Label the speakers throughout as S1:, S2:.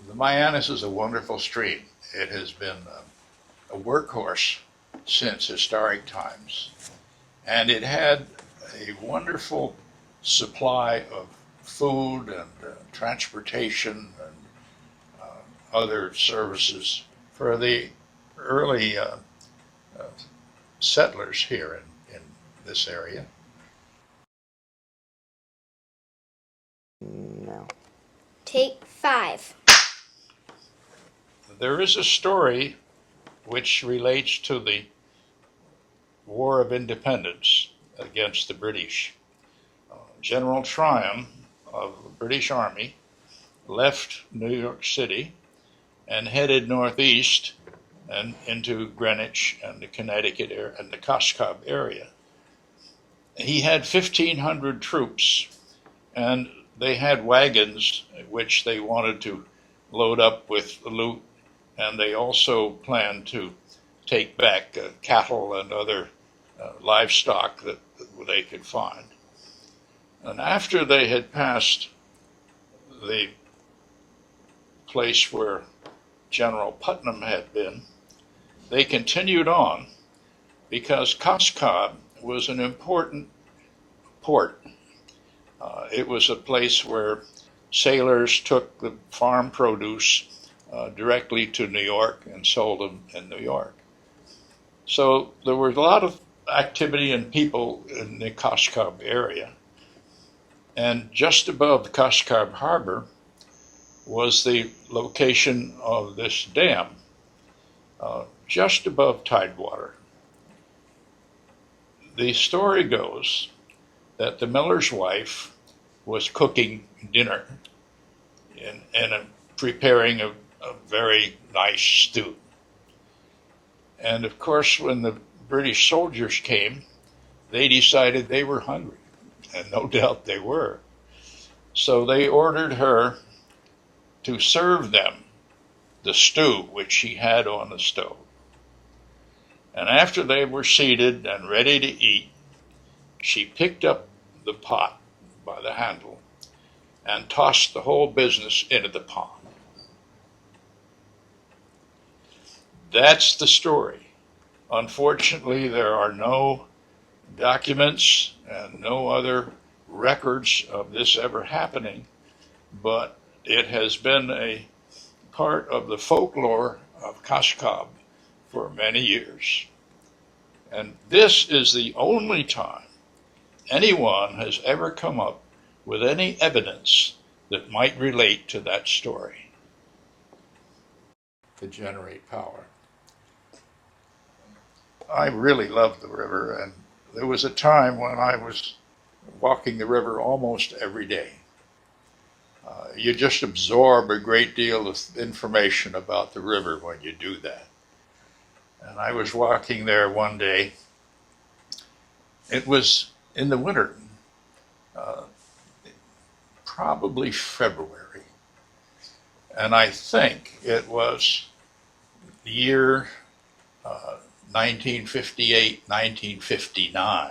S1: The Mianus is a wonderful stream. It has been a workhorse since historic times, and it had a wonderful supply of food and transportation and other services for the early settlers here in this area.
S2: No.
S3: Take 5.
S1: There is a story which relates to the War of Independence against the British. General Tryon of the British Army left New York City and headed northeast and into Greenwich and the Connecticut area and the Coscob area. He had 1,500 troops, and they had wagons which they wanted to load up with loot, and they also planned to take back cattle and other livestock that they could find. And after they had passed the place where General Putnam had been, they continued on because Coscob was an important port. It was a place where sailors took the farm produce directly to New York and sold them in New York. So there was a lot of activity and people in the Coscob area. And just above the Coscob Harbor was the location of this dam, just above tidewater. The story goes that the miller's wife was cooking dinner and preparing a very nice stew. And of course, when the British soldiers came, they decided they were hungry, and no doubt they were. So they ordered her to serve them the stew which she had on the stove. And after they were seated and ready to eat, she picked up the pot by the handle and tossed the whole business into the pond. That's the story. Unfortunately, there are no documents and no other records of this ever happening, but it has been a part of the folklore of Coscob for many years. And this is the only time anyone has ever come up with any evidence that might relate to that story to generate power. I really loved the river, and there was a time when I was walking the river almost every day. You just absorb a great deal of information about the river when you do that. And I was walking there one day. It was in the winter, probably February. And I think it was the year 1958, 1959.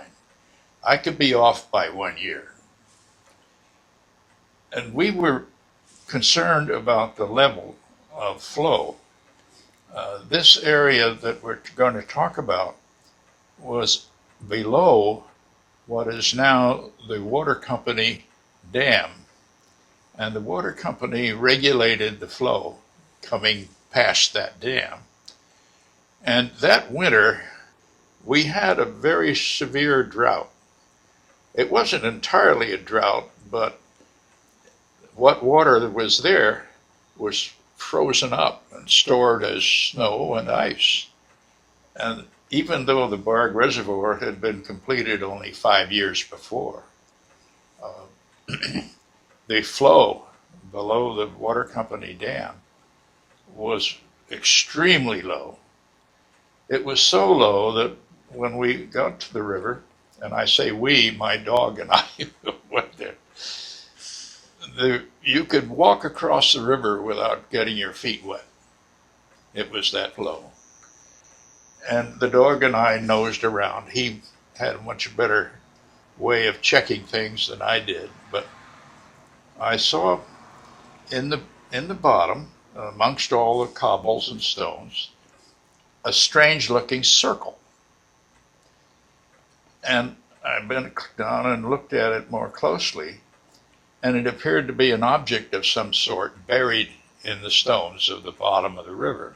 S1: I could be off by 1 year. And we were concerned about the level of flow. This area that we're going to talk about was below what is now the water company dam. And the water company regulated the flow coming past that dam. And that winter, we had a very severe drought. It wasn't entirely a drought, but what water that was there was frozen up and stored as snow and ice. And even though the Barg Reservoir had been completed only 5 years before, the flow below the water company dam was extremely low. It was so low that when we got to the river, and I say we, my dog and I went there, you could walk across the river without getting your feet wet. It was that low. And the dog and I nosed around. He had a much better way of checking things than I did, but I saw in the bottom amongst all the cobbles and stones, a strange-looking circle. And I bent down and looked at it more closely, and it appeared to be an object of some sort buried in the stones of the bottom of the river.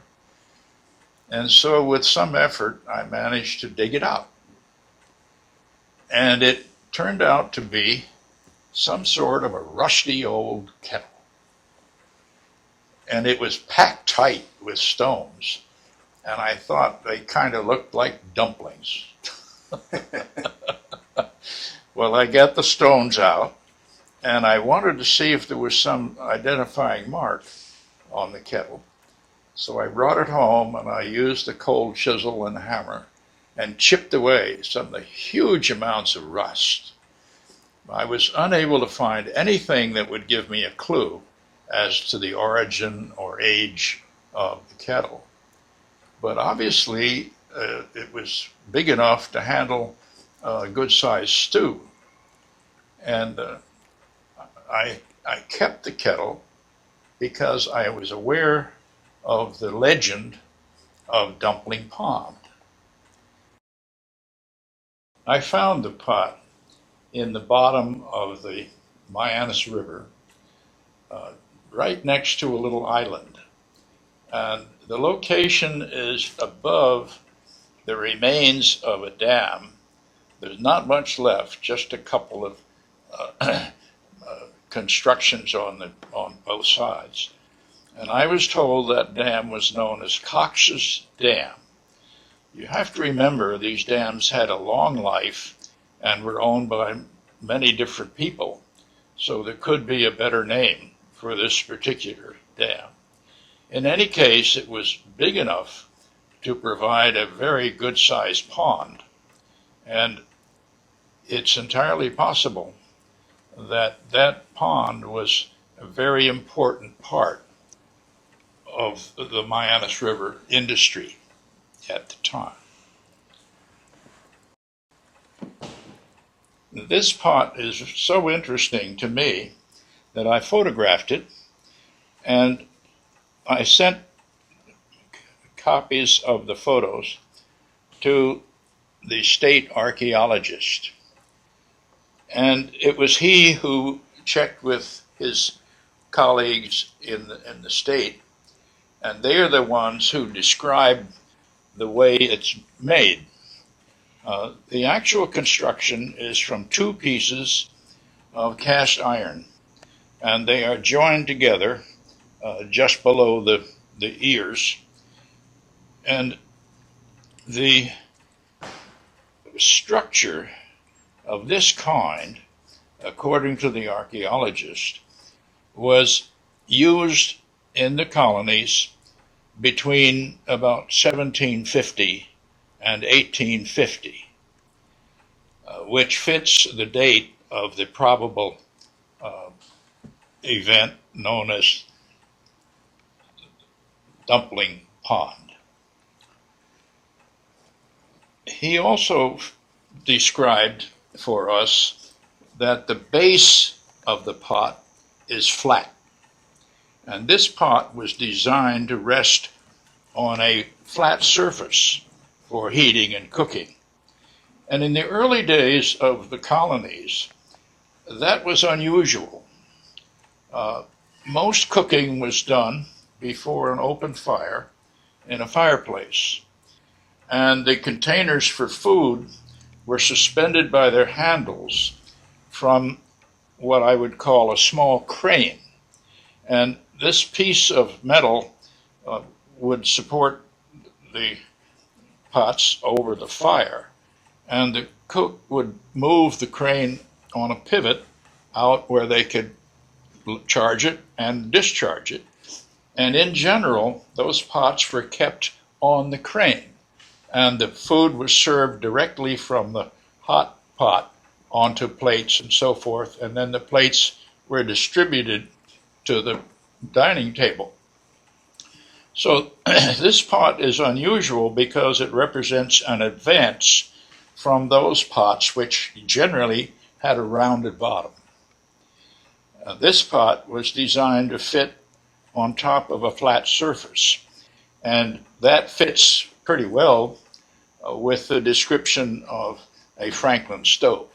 S1: And so with some effort, I managed to dig it out. And it turned out to be some sort of a rusty old kettle. And it was packed tight with stones. And I thought they kind of looked like dumplings. Well, I got the stones out, and I wanted to see if there was some identifying mark on the kettle. So I brought it home, and I used a cold chisel and hammer and chipped away some of the huge amounts of rust. I was unable to find anything that would give me a clue as to the origin or age of the kettle. But obviously, it was big enough to handle a good-sized stew. And I kept the kettle because I was aware of the legend of Dumpling Pond. I found the pot in the bottom of the Mianus River, right next to a little island. And the location is above the remains of a dam. There's not much left, just a couple of constructions on both sides. And I was told that dam was known as Cox's Dam. You have to remember these dams had a long life and were owned by many different people, so there could be a better name for this particular dam. In any case, it was big enough to provide a very good-sized pond, and it's entirely possible that that pond was a very important part of the Mianus River industry at the time. This pot is so interesting to me that I photographed it, and I sent copies of the photos to the state archaeologist. And it was he who checked with his colleagues in the state, and they are the ones who describe the way it's made. The actual construction is from two pieces of cast iron, and they are joined together just below the ears. And the structure of this kind, according to the archaeologist, was used in the colonies between about 1750 and 1850, which fits the date of the probable event known as Dumpling Pond. He also described for us that the base of the pot is flat. And this pot was designed to rest on a flat surface for heating and cooking. And in the early days of the colonies, that was unusual. Most cooking was done before an open fire in a fireplace. And the containers for food were suspended by their handles from what I would call a small crane. And this piece of metal would support the pots over the fire. And the cook would move the crane on a pivot out where they could charge it and discharge it. And in general, those pots were kept on the crane, and the food was served directly from the hot pot onto plates and so forth, and then the plates were distributed to the dining table. So this pot is unusual because it represents an advance from those pots which generally had a rounded bottom. This pot was designed to fit on top of a flat surface. And that fits pretty well with the description of a Franklin stove.